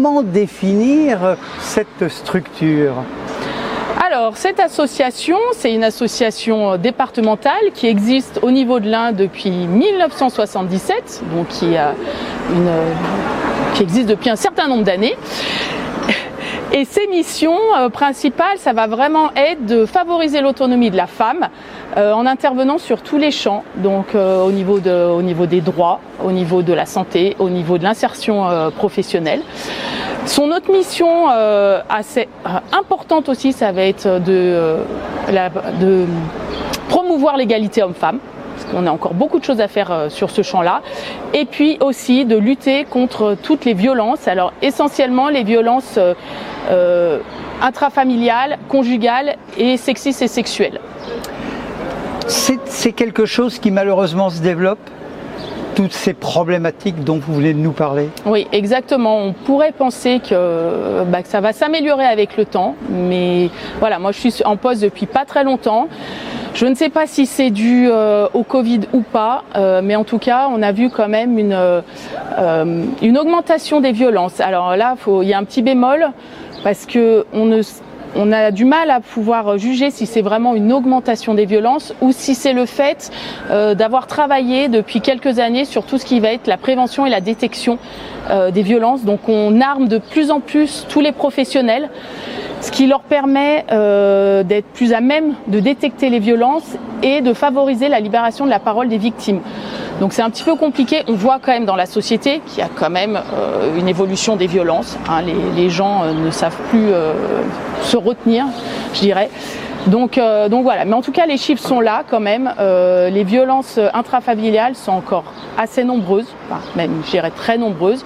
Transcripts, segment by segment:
Comment définir cette structure ? Alors, cette association, c'est une association départementale qui existe au niveau de l'Ain depuis 1977, donc qui existe depuis un certain nombre d'années. Et ses missions principales, ça va vraiment être de favoriser l'autonomie de la femme en intervenant sur tous les champs, donc au niveau des droits, au niveau de la santé, au niveau de l'insertion professionnelle. Son autre mission assez importante aussi, ça va être de promouvoir l'égalité homme-femme. On a encore beaucoup de choses à faire sur ce champ-là. Et puis aussi de lutter contre toutes les violences. Alors essentiellement les violences intrafamiliales, conjugales et sexistes et sexuelles. C'est quelque chose qui malheureusement se développe, toutes ces problématiques dont vous venez de nous parler? Oui, exactement. On pourrait penser que ça va s'améliorer avec le temps. Mais voilà, moi je suis en poste depuis pas très longtemps. Je ne sais pas si c'est dû au Covid ou pas, mais en tout cas, on a vu quand même une augmentation des violences. Alors là, il y a un petit bémol, parce que on a du mal à pouvoir juger si c'est vraiment une augmentation des violences ou si c'est le fait d'avoir travaillé depuis quelques années sur tout ce qui va être la prévention et la détection des violences. Donc on arme de plus en plus tous les professionnels, ce qui leur permet d'être plus à même de détecter les violences et de favoriser la libération de la parole des victimes. Donc c'est un petit peu compliqué. On voit quand même dans la société qu'il y a quand même une évolution des violences. Les gens ne savent plus se retenir, je dirais. Donc voilà. Mais en tout cas, les chiffres sont là quand même. Les violences intrafamiliales sont encore assez nombreuses, enfin, même je dirais très nombreuses.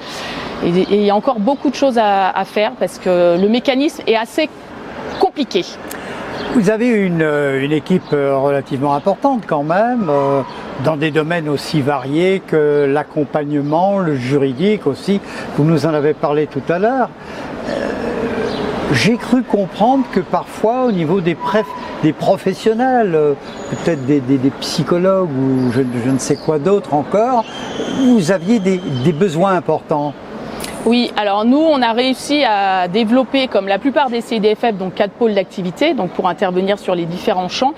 Et il y a encore beaucoup de choses à faire parce que le mécanisme est assez compliqué. Vous avez une équipe relativement importante quand même, dans des domaines aussi variés que l'accompagnement, le juridique aussi. Vous nous en avez parlé tout à l'heure. J'ai cru comprendre que parfois au niveau des professionnels, peut-être des psychologues ou je ne sais quoi d'autre encore, vous aviez des besoins importants. Oui, alors nous, on a réussi à développer, comme la plupart des CIDFF, donc 4 pôles d'activité, donc pour intervenir sur les différents champs.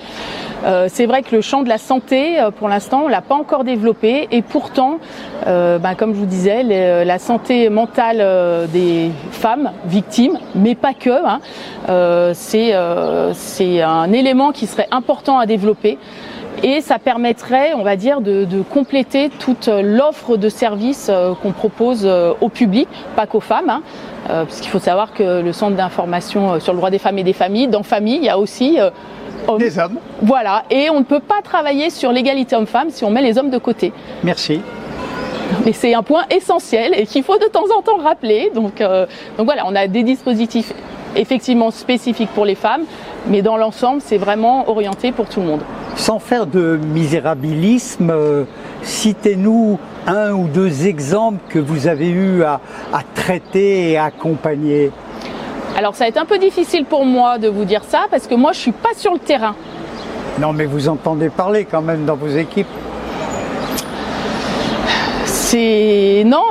C'est vrai que le champ de la santé, pour l'instant, on l'a pas encore développé, et pourtant, comme je vous disais, la santé mentale des femmes victimes, mais pas que, c'est un élément qui serait important à développer. Et ça permettrait, on va dire, de compléter toute l'offre de services qu'on propose au public, pas qu'aux femmes, parce qu'il faut savoir que le centre d'information sur le droit des femmes et des familles, dans famille, il y a aussi hommes. Des hommes. Voilà, et on ne peut pas travailler sur l'égalité homme-femme si on met les hommes de côté. Merci. Mais c'est un point essentiel et qu'il faut de temps en temps rappeler. Donc voilà, on a des dispositifs effectivement spécifiques pour les femmes, mais dans l'ensemble, c'est vraiment orienté pour tout le monde. Sans faire de misérabilisme, citez-nous un ou deux exemples que vous avez eu à traiter et à accompagner. Alors ça va être un peu difficile pour moi de vous dire ça, parce que moi je suis pas sur le terrain. Non, mais vous entendez parler quand même dans vos équipes. Non.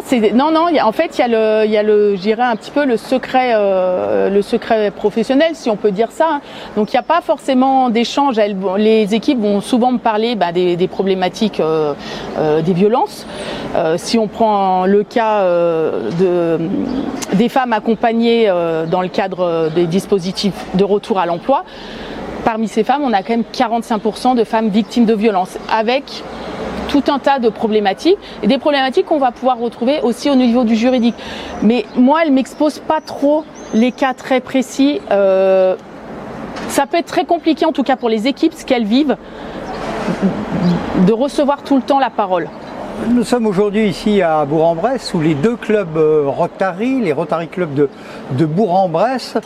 En fait, il y a je dirais un petit peu le secret professionnel, si on peut dire ça. Donc, il n'y a pas forcément d'échange. Les équipes vont souvent me parler des problématiques des violences. Si on prend le cas des femmes accompagnées dans le cadre des dispositifs de retour à l'emploi, parmi ces femmes, on a quand même 45% de femmes victimes de violences, avec tout un tas de problématiques, et des problématiques qu'on va pouvoir retrouver aussi au niveau du juridique. Mais moi, elle ne m'expose pas trop les cas très précis. Ça peut être très compliqué, en tout cas pour les équipes, ce qu'elles vivent, de recevoir tout le temps la parole. Nous sommes aujourd'hui ici à Bourg-en-Bresse où les deux clubs Rotary, les Rotary Club de Bourg-en-Bresse,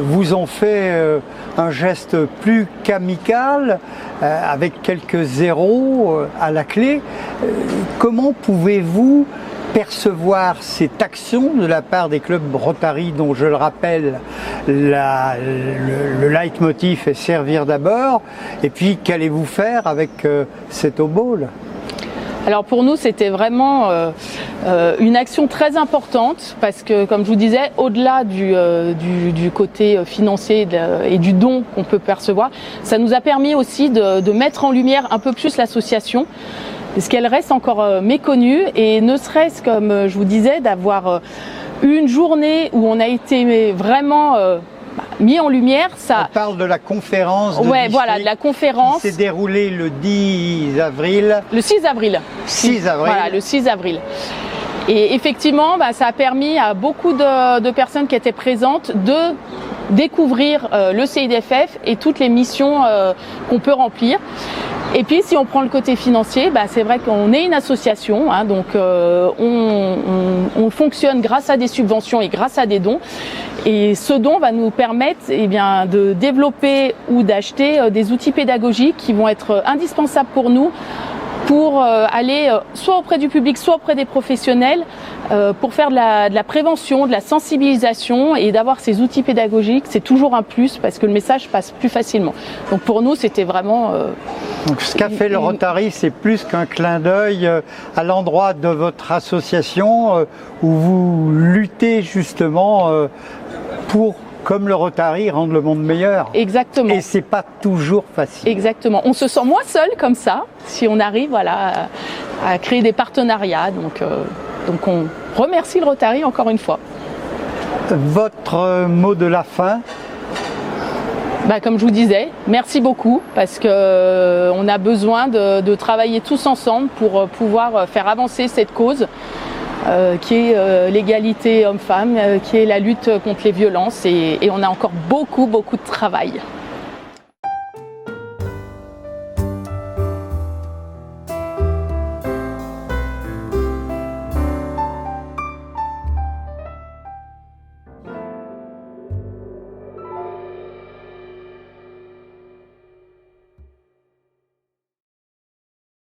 vous ont fait un geste plus qu'amical, avec quelques zéros à la clé. Comment pouvez-vous percevoir cette action de la part des clubs Rotary dont, je le rappelle, le leitmotiv est servir d'abord, et puis qu'allez-vous faire avec cet Obol ? Alors pour nous, c'était vraiment une action très importante parce que, comme je vous disais, au-delà du côté financier et du don qu'on peut percevoir, ça nous a permis aussi de mettre en lumière un peu plus l'association, parce qu'elle reste encore méconnue, et ne serait-ce, comme je vous disais, d'avoir une journée où on a été vraiment mis en lumière. Ça... On parle de la conférence de ouais, voilà, de la conférence qui s'est déroulée le 10 avril. Le 6 avril. 6 avril. Voilà, le 6 avril. Et effectivement, ça a permis à beaucoup de personnes qui étaient présentes de découvrir le CIDFF et toutes les missions qu'on peut remplir. Et puis, si on prend le côté financier, c'est vrai qu'on est une association, hein, donc on fonctionne grâce à des subventions et grâce à des dons. Et ce don va nous permettre de développer ou d'acheter des outils pédagogiques qui vont être indispensables pour nous, pour aller soit auprès du public, soit auprès des professionnels, pour faire de la prévention, de la sensibilisation, et d'avoir ces outils pédagogiques, c'est toujours un plus parce que le message passe plus facilement. Donc pour nous, c'était vraiment... Donc ce qu'a fait le Rotary, c'est plus qu'un clin d'œil à l'endroit de votre association où vous luttez justement pour, comme le Rotary, rendre le monde meilleur. Exactement. Et c'est pas toujours facile. Exactement. On se sent moins seul comme ça, si on arrive à créer des partenariats. Donc on remercie le Rotary encore une fois. Votre mot de la fin? Comme je vous disais, merci beaucoup, parce que on a besoin de travailler tous ensemble pour pouvoir faire avancer cette cause qui est l'égalité homme-femme, qui est la lutte contre les violences, et on a encore beaucoup de travail.